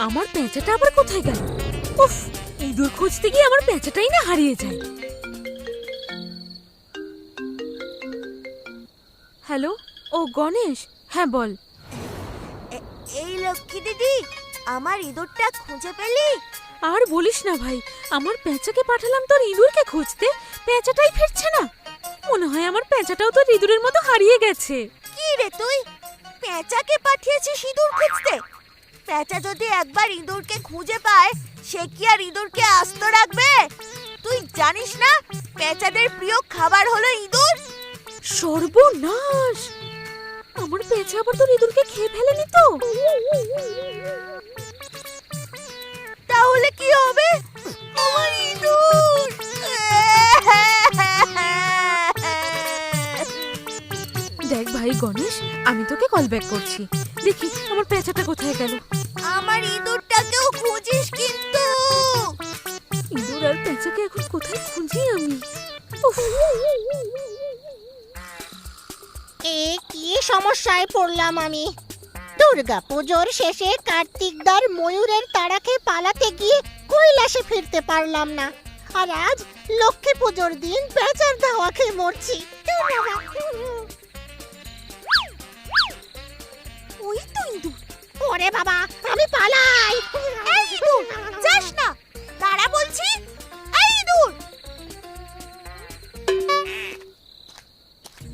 আমার পেঁচাটা আবার কোথায় গেল? উফ, ইঁদুর খুঁজতে গিয়ে আমার পেঁচাটাই না হারিয়ে যায়। হ্যালো, ও গণেশ, হ্যাঁ বল। এই লক্ষ্মী দিদি, আমার ইঁদুরটা খুঁজে পেলি? আর বলিস না ভাই, আমার পেঁচাকে পাঠালাম তোর ইঁদুরকে খুঁজতে, পেঁচাটাই ফিরছে না। মনে হয় আমার পেঁচাটাও তোর ইঁদুরের মতো হারিয়ে গেছে। কি রে তুই, পেঁচাকে পাঠিয়েছিস ইঁদুর খুঁজতে? পেঁচা যদি একবার ইঁদুরকে খুঁজে পায়, সে কি আর ইঁদুরকে আস্ত রাখবে? তুই জানিস না পেঁচাদের প্রিয় খাবার হলো ইঁদুর? সর্বনাশ! আমার পেঁচা আবার তোর ইঁদুরকে খেয়ে ফেলেনি তো? তাহলে কি হবে? আমার ইঁদুর! দেখ ভাই গণেশ, আমি তোকে কল ব্যাক করছি, দেখি আমার পেঁচাটা কোথায় গেল। আমার ইঁদুরটাকেও খুঁজিস কিন্তু। ইঁদুর আর পেঁচাকে এখন কোথায় খুঁজি আমি? উফ! এ কি সমস্যায় পড়লাম আমি। দুর্গা পুজোর শেষে কার্তিকদার ময়ূরের তাড়াকে পালাতে গিয়ে কৈলাসে ফিরতে পারলাম না, আর আজ লক্ষ্মী পুজোর দিন পেঁচার ধাওয়া খেয়ে মরছি। ওই তো ইঁদুর। ওরে বাবা, আমি পালাই। এই ইঁদুর, যাস না, দাঁড়া বলছি। এই ইঁদুর!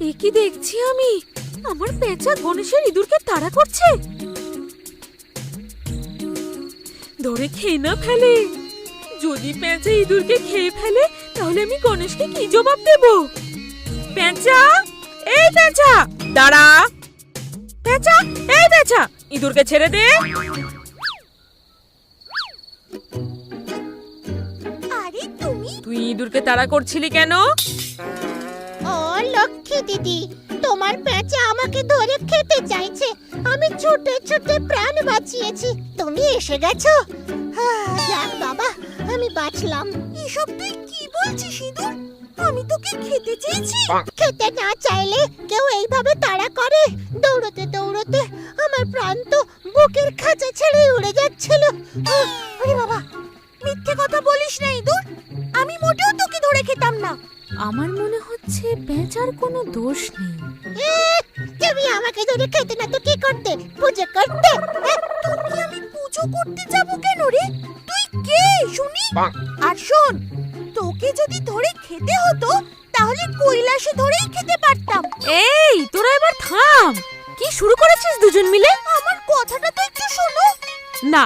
এ কি দেখছি আমি? আমার পেঁচা গণেশের ইঁদুরকে তাড়া করছে। ধরে খেয়ে না ফেলে। যদি পেঁচা ইঁদুরকে খেয়ে ফেলে তাহলে আমি গণেশকে কি জবাব দেব? পেঁচা, এই পেঁচা দাঁড়া। পেঁচা, এই পেঁচা, ইঁদুরকে ছেড়ে দে। আরে তুমি! তুই ইঁদুরকে তাড়া করছিলি কেন? ও লক্ষ্মী দিদি, তোমার পেঁচা আমাকে ধরে খেতে চাইছে। আমি ছুটে ছুটে প্রাণ বাঁচিয়েছি, তুমি এসে গেছো। যাক বাবা, আমি বাঁচলাম। এসব তুই কি বলছিস ইঁদুর? আমি তোকে খেতে চেয়েছি। খেতে না চাইলে কেউ এইভাবে তাড়া করে? দৌড়তে দৌড়তে আমার প্রাণ তো বুকের খাঁচা ছেড়ে উড়ে যাচ্ছিল। আরে বাবা, মিথ্যে কথা বলিস না ইঁদুর। আমি মোটেও তোকে ধরে খেতাম না। আমার মনে হচ্ছে পেঁচার কোনো দোষ নেই। তুমি আমাকে ধরে খেতে না তো কি করতে? পুজো করতে? তোকে আমি পুজো করতে যাব কেন রে? তুই কে শুনি? আর শোন, তোকে যদি ধরে খেতে হতো তাহলে কৈলাসে ধরেই খেতে পারতাম। এই তোরা এবার থাম, কি শুরু করেছিস দুজন মিলে? আমার কথাটা তো একটু শোনো। না,